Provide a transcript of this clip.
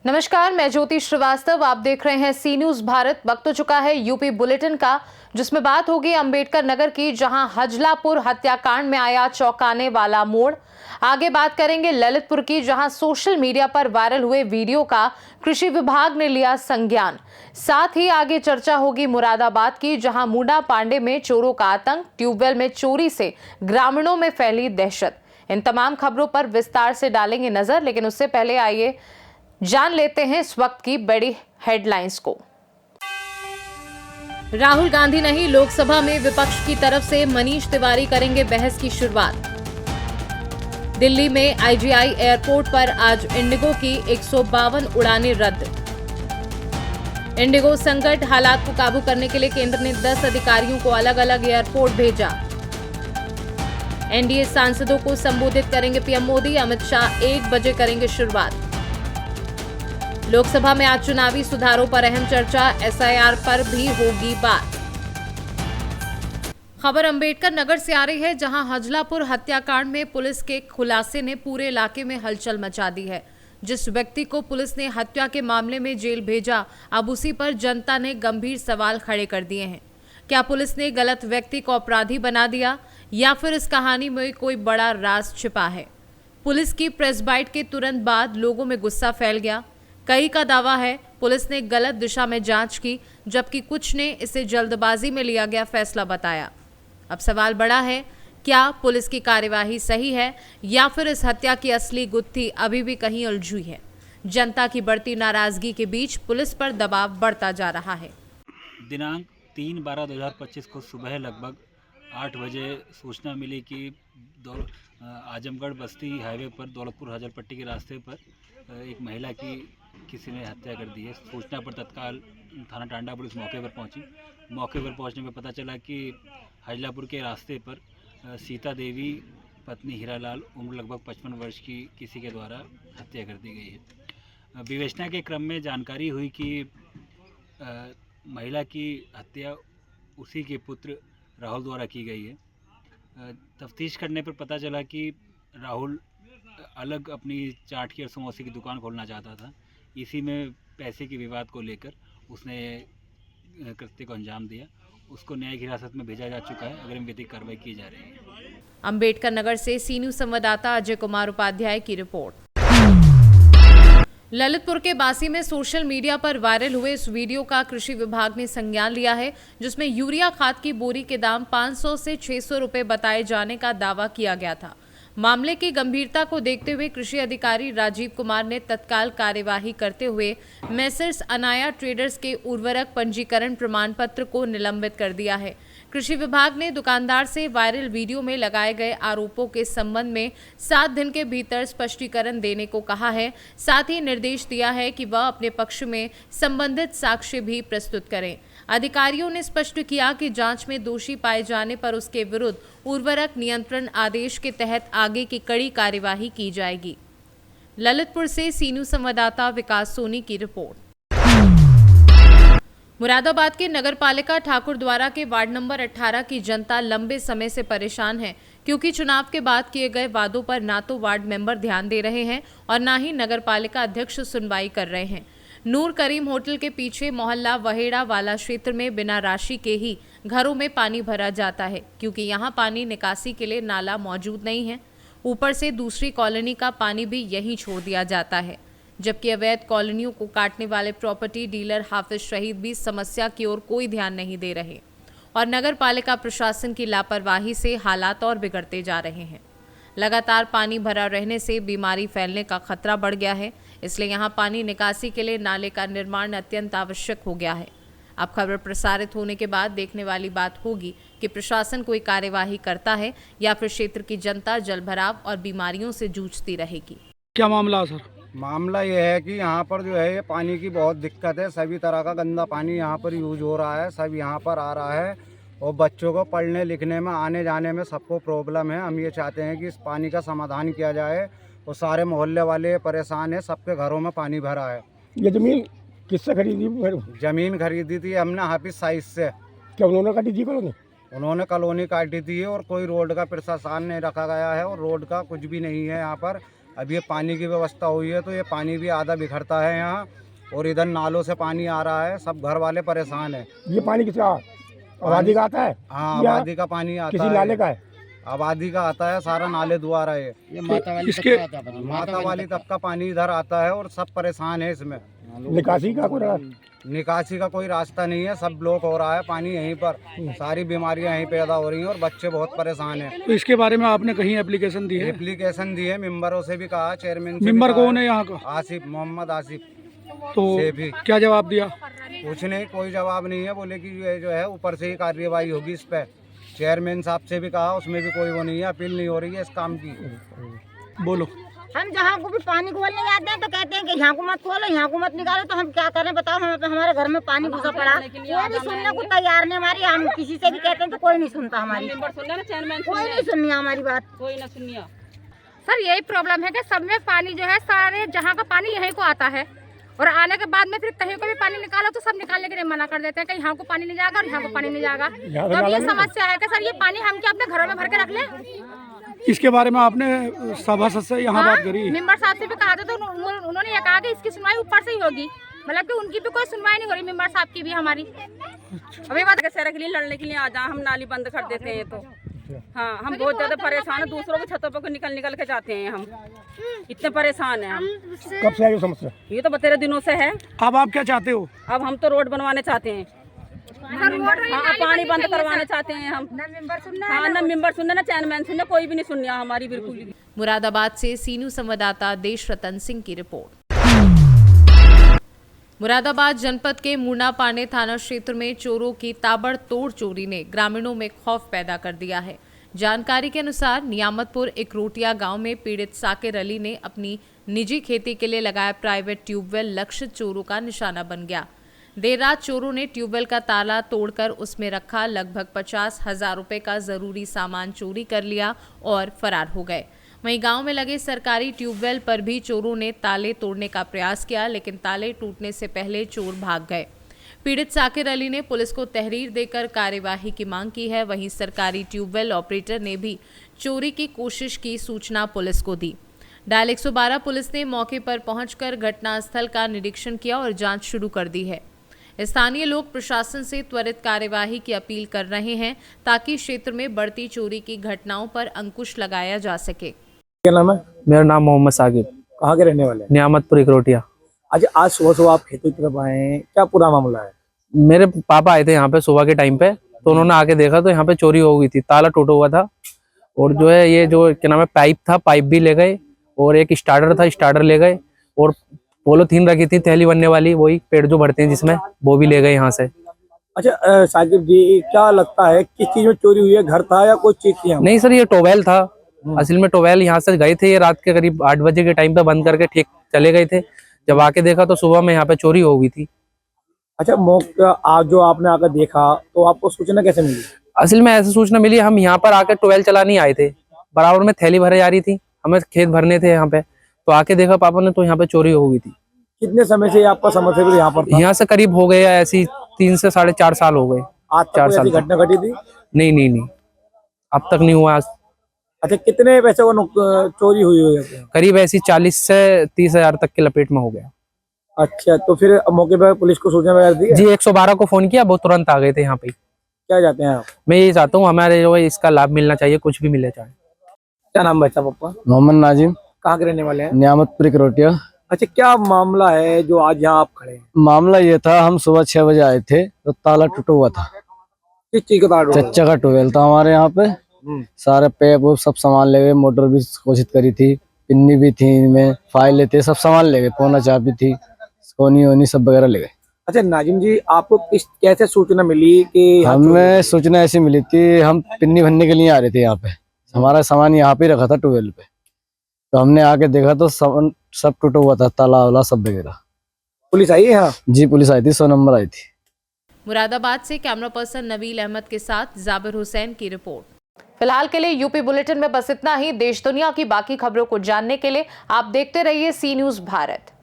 नमस्कार, मैं ज्योति श्रीवास्तव। आप देख रहे हैं सी न्यूज भारत। वक्त हो चुका है यूपी बुलेटिन का, जिसमें बात होगी अंबेडकर नगर की, जहां हजलापुर हत्याकांड में आया चौंकाने वाला मोड़। आगे बात करेंगे ललितपुर की, जहां सोशल मीडिया पर वायरल हुए वीडियो का कृषि विभाग ने लिया संज्ञान। साथ ही आगे चर्चा होगी मुरादाबाद की, जहां मुंडा पांडे में चोरों का आतंक, ट्यूबवेल में चोरी से ग्रामीणों में फैली दहशत। इन तमाम खबरों पर विस्तार से डालेंगे नजर, लेकिन उससे पहले आइए जान लेते हैं इस वक्त की बड़ी हेडलाइंस को। राहुल गांधी नहीं, लोकसभा में विपक्ष की तरफ से मनीष तिवारी करेंगे बहस की शुरुआत। दिल्ली में आईजीआई एयरपोर्ट पर आज इंडिगो की 152 उड़ानें रद्द। इंडिगो संकट हालात को काबू करने के लिए केंद्र ने 10 अधिकारियों को अलग अलग एयरपोर्ट भेजा। एनडीए सांसदों को संबोधित करेंगे पीएम मोदी। अमित शाह 1 बजे करेंगे शुरुआत। लोकसभा में आज चुनावी सुधारों पर अहम चर्चा, एसआईआर पर भी होगी बात। खबर अंबेडकर नगर से आ रही है, जहां हजलापुर हत्याकांड में पुलिस के खुलासे ने पूरे इलाके में हलचल मचा दी है। जिस व्यक्ति को पुलिस ने हत्या के मामले में जेल भेजा, अब उसी पर जनता ने गंभीर सवाल खड़े कर दिए हैं। क्या पुलिस ने गलत व्यक्ति को अपराधी बना दिया, या फिर इस कहानी में कोई बड़ा राज छिपा है? पुलिस की प्रेस बाइट के तुरंत बाद लोगों में गुस्सा फैल गया। कई का दावा है पुलिस ने गलत दिशा में जांच की, जबकि कुछ ने इसे जल्दबाजी में लिया गया फैसला बताया। अब सवाल बड़ा है, क्या पुलिस की कार्यवाही सही है, या फिर इस हत्या की असली गुत्थी अभी भी कहीं उलझी है? जनता की बढ़ती नाराजगी के बीच पुलिस पर दबाव बढ़ता जा रहा है। दिनांक 3/12/2025 को सुबह लगभग 8 बजे सूचना मिली कि आजमगढ़ बस्ती हाईवे पर दौलतपुर हजरपट्टी के रास्ते पर एक महिला की किसी ने हत्या कर दी है। सूचना पर तत्काल थाना टांडा पुलिस मौके पर पहुंची। मौके पर पहुंचने में पता चला कि हजलापुर के रास्ते पर सीता देवी पत्नी हीरालाल उम्र लगभग 55 वर्ष की किसी के द्वारा हत्या कर दी गई है। विवेचना के क्रम में जानकारी हुई कि महिला की हत्या उसी के पुत्र राहुल द्वारा की गई है। तफ्तीश करने पर पता चला कि राहुल अलग अपनी चाट की और समोसे की दुकान खोलना चाहता था। इसी में पैसे के विवाद को लेकर उसने कृत्य को अंजाम दिया। उसको न्यायिक हिरासत में भेजा जा चुका है। अग्रिम विधिक कार्रवाई की जा रही है। अंबेडकर नगर से सी न्यूज संवाददाता अजय कुमार उपाध्याय की रिपोर्ट। ललितपुर के बासी में सोशल मीडिया पर वायरल हुए इस वीडियो का कृषि विभाग ने संज्ञान लिया है, जिसमें यूरिया खाद की बोरी के दाम 500 से 600 रुपए बताए जाने का दावा किया गया था। मामले की गंभीरता को देखते हुए कृषि अधिकारी राजीव कुमार ने तत्काल कार्यवाही करते हुए मेसर्स अनाया ट्रेडर्स के उर्वरक पंजीकरण प्रमाण पत्र को निलंबित कर दिया है। कृषि विभाग ने दुकानदार से वायरल वीडियो में लगाए गए आरोपों के संबंध में 7 दिन के भीतर स्पष्टीकरण देने को कहा है। साथ ही निर्देश दिया है कि वह अपने पक्ष में संबंधित साक्ष्य भी प्रस्तुत करें। अधिकारियों ने स्पष्ट किया कि जांच में दोषी पाए जाने पर उसके विरुद्ध उर्वरक नियंत्रण आदेश के तहत आगे की कड़ी कार्यवाही की जाएगी। ललितपुर से सी न्यूज संवाददाता विकास सोनी की रिपोर्ट। मुरादाबाद के नगरपालिका ठाकुरद्वारा के वार्ड नंबर 18 की जनता लंबे समय से परेशान है, क्योंकि चुनाव के बाद किए गए वादों पर ना तो वार्ड मेंबर ध्यान दे रहे हैं और ना ही नगरपालिका अध्यक्ष सुनवाई कर रहे हैं। नूर करीम होटल के पीछे मोहल्ला वहेड़ा वाला क्षेत्र में बिना राशि के ही घरों में पानी भरा जाता है, क्योंकि यहाँ पानी निकासी के लिए नाला मौजूद नहीं है। ऊपर से दूसरी कॉलोनी का पानी भी यहीं छोड़ दिया जाता है, जबकि अवैध कॉलोनियों को काटने वाले प्रॉपर्टी डीलर हाफिज शहीद भी समस्या की ओर कोई ध्यान नहीं दे रहे और नगर पालिका प्रशासन की लापरवाही से हालात और बिगड़ते जा रहे हैं। लगातार पानी भरा रहने से बीमारी फैलने का खतरा बढ़ गया है, इसलिए यहाँ पानी निकासी के लिए नाले का निर्माण अत्यंत आवश्यक हो गया है। अब खबर प्रसारित होने के बाद देखने वाली बात होगी कि प्रशासन कोई कार्यवाही करता है या फिर क्षेत्र की जनता जलभराव और बीमारियों से जूझती रहेगी। क्या मामला सर? मामला ये है कि यहाँ पर जो है पानी की बहुत दिक्कत है। सभी तरह का गंदा पानी यहाँ पर यूज हो रहा है, सब यहाँ पर आ रहा है और बच्चों को पढ़ने लिखने में आने जाने में सबको प्रॉब्लम है। हम ये चाहते हैं कि इस पानी का समाधान किया जाए और सारे मोहल्ले वाले परेशान हैं, सबके घरों में पानी भरा है। ये ज़मीन किससे खरीदी? ज़मीन खरीदी थी हमने हाफिज साइज से। क्या उन्होंने खरीदी कॉलोनी? उन्होंने कॉलोनी काटी थी और कोई रोड का प्रशासन नहीं रखा गया है और रोड का कुछ भी नहीं है यहाँ पर। अब ये पानी की व्यवस्था हुई है तो ये पानी भी आधा बिखरता है यहाँ और इधर नालों से पानी आ रहा है, सब घर वाले परेशान हैं। ये पानी किसका आबादी का आता है? हाँ, या आबादी का पानी आता किसी है। नाले का है? आबादी का आता है, सारा नाले द्वारा है। ये माता वाली इसके तक का आता है, माता वाली तक का पानी इधर आता है और सब परेशान है इसमें। निकासी का कोई निकासी का कोई रास्ता नहीं है, सब ब्लॉक हो रहा है पानी यहीं पर, सारी बीमारियां यहीं पैदा हो रही हैं और बच्चे बहुत परेशान हैं। तो इसके बारे में आपने कहीं एप्लीकेशन दी है? एप्लीकेशन दी है, मेंबरों से भी कहा, चेयरमैन से भी मेंबर कहा कौन है यहाँ का? आसिफ, मोहम्मद आसिफ तो से भी क्या जवाब दिया? कुछ नहीं, कोई जवाब नहीं है। बोले कि ये जो है ऊपर से ही कार्यवाही होगी इस पे। चेयरमैन साहब से भी कहा, उसमें भी कोई वो नहीं है, अपील नहीं हो रही है इस काम की। बोलो। हम जहाँ को भी पानी खोलने जाते हैं तो कहते हैं कि यहाँ को मत खोलो, यहाँ को मत निकालो, तो हम क्या करें बताओ? हमारे घर में पानी घुसा पड़ा, कोई भी सुनने को तैयार नहीं हमारी। हम किसी से भी कहते हैं तो कोई नहीं सुनता हमारी, कोई नहीं सुनिया हमारी बात, कोई ना सुनिया। सर यही प्रॉब्लम है कि सब में पानी जो है, सारे जहाँ का पानी यहीं को आता है और आने के बाद में फिर कहीं को भी पानी निकालो तो सब निकालने के लिए मना कर देते हैं कि यहाँ को पानी नहीं जाएगा और यहाँ को पानी नहीं जाएगा। तो अब ये समस्या है कि सर ये पानी हम क्या अपने घरों में भर के रख लें? इसके बारे में आपने सभासद से यहाँ बात करी? मेंबर साहब से भी कहा था तो उन्होंने ये कहा कि इसकी सुनवाई ऊपर से ही होगी, मतलब कि उनकी भी कोई सुनवाई नहीं हो रही, मेंबर साहब की भी हमारी। अभी बात शहर के लिए लड़ने के लिए आ जाए, हम नाली बंद कर देते हैं तो हाँ, हम बहुत ज्यादा परेशान है। दूसरों के छतों पर निकल के जाते हैं, हम इतने परेशान हैं हम। कब से आई वो समस्या? ये तो 13 दिनों से है। अब आप क्या चाहते हो? अब हम तो रोड बनवाने चाहते हैं, हाँ, पानी बंद करवाना चाहते हैं हम। हाँ, ना मेंबर सुनना, ना चेयरमैन सुनना, कोई भी नहीं सुनिया हमारी बिल्कुल भी। मुरादाबाद से सीनू संवाददाता देश रतन सिंह की रिपोर्ट। मुरादाबाद जनपद के मुन्नापाने थाना क्षेत्र में चोरों की ताबड़तोड़ चोरी ने ग्रामीणों में खौफ पैदा कर दिया है। जानकारी के अनुसार नियामतपुर इकरोटिया गांव में पीड़ित साकिर अली ने अपनी निजी खेती के लिए लगाया प्राइवेट ट्यूबवेल लक्षित चोरों का निशाना बन गया। देर रात चोरों ने ट्यूबवेल का ताला तोड़कर उसमें रखा लगभग 50,000 रुपए का जरूरी सामान चोरी कर लिया और फरार हो गए। वहीं गांव में लगे सरकारी ट्यूबवेल पर भी चोरों ने ताले तोड़ने का प्रयास किया, लेकिन ताले टूटने से पहले चोर भाग गए। पीड़ित साकिर अली ने पुलिस को तहरीर देकर कार्यवाही की मांग की है। वहीं सरकारी ट्यूबवेल ऑपरेटर ने भी चोरी की कोशिश की सूचना पुलिस को दी। डायल 112 पुलिस ने मौके पर पहुंचकर घटनास्थल का निरीक्षण किया और जांच शुरू कर दी है। स्थानीय लोग प्रशासन से त्वरित कार्यवाही की अपील कर रहे हैं ताकि क्षेत्र में बढ़ती चोरी की घटनाओं पर अंकुश लगाया जा सके। क्या नाम है? मेरा नाम मोहम्मद साकिब। कहाँ के रहने वाले हैं? नियामतपुर इकरोटिया। आज सुबह सुबह आप खेतों की तरफ आए हैं, क्या पूरा मामला है? मेरे पापा आए थे यहाँ पे सुबह के टाइम पे, तो उन्होंने आके देखा तो यहाँ पे चोरी हो गई थी, ताला टूटा हुआ था और जो है ये जो क्या नाम है पाइप था, पाइप भी ले गए और एक स्टार्टर था, स्टार्टर ले गए और पॉलीथीन रखी थी थैली बनने वाली, वही पेड़ जो भरते हैं जिसमें, वो भी ले गए यहाँ से। अच्छा साकिब जी, क्या लगता है किस चीज में चोरी हुई है? घर था या कोई चीज थी? नहीं सर, ये टोवेल था। असल में टोवेल यहाँ से गए थे, ये रात के करीब 8 बजे के टाइम पे बंद करके ठीक चले गए थे। जब आके देखा तो सुबह में यहाँ पे चोरी हो गई थी। अच्छा, मौका आज जो आपने आकर देखा तो आपको सूचना कैसे मिली? असल में ऐसी सूचना मिली, हम यहाँ पर आकर टोवेल चलाने आए थे, बराबर में थैली भरे जा रही थी, हमें खेत भरने थे यहाँ पे, तो आके देखा पापा ने तो यहाँ पे चोरी हो गई थी। कितने समय से आपका समस्या यहाँ पर था? यहाँ से करीब हो गए ऐसी 3 से 4.5 साल हो गए। आज तक 4 कोई साल ऐसी घटना घटी थी? नहीं, अब तक नहीं हुआ। अच्छा, कितने पैसे को चोरी हुई है? करीब ऐसी 40 से 30 हजार तक की लपेट में हो गया। अच्छा, तो फिर मौके पर पुलिस को सूचना वगैरह दी? जी 112 को फोन किया, वो तुरंत आ गए थे यहाँ पे। क्या चाहते हैं आप? मैं ये चाहता हूँ हमारे जो है इसका लाभ मिलना चाहिए, कुछ भी मिले चाहे। क्या नाम बच्चा पप्पा? मोहम्मद नाजिम। कहाँ के रहने वाले हैं? नियामतपुर इकरोटिया। अच्छा, क्या मामला है जो आज यहाँ आप खड़े हैं? मामला ये था, हम सुबह 6 बजे आए थे तो ताला टूटा हुआ था। किस चीज का ताला टूटा? चच्चा का ट्यूबवेल था हमारे यहाँ पे। सारे पेप वो सब सामान ले गए, मोटर भी कोशिश करी थी, पिन्नी भी थी इनमें, फाइलें थे, सब सामान ले गए, पोना चाबी थी, कोनी वोनी सब वगैरह ले गए। अच्छा नाजिम जी, आपको कैसे सूचना मिली कि हमें सूचना ऐसी मिली थी, हम पिन्नी भरने के लिए आ रहे थे यहाँ पे, हमारा सामान यहाँ पे रखा था ट्यूबवेल पे, तो हमने आके देखा तो सब टूटा हुआ था, ताला वाला सब वगैरह। पुलिस आई है यहाँ? जी पुलिस आई थी, 100 नंबर आई थी। मुरादाबाद से कैमरा पर्सन नबील अहमद के साथ जाबिर हुसैन की रिपोर्ट। फिलहाल के लिए यूपी बुलेटिन में बस इतना ही। देश दुनिया की बाकी खबरों को जानने के लिए आप देखते रहिए सी न्यूज़ भारत।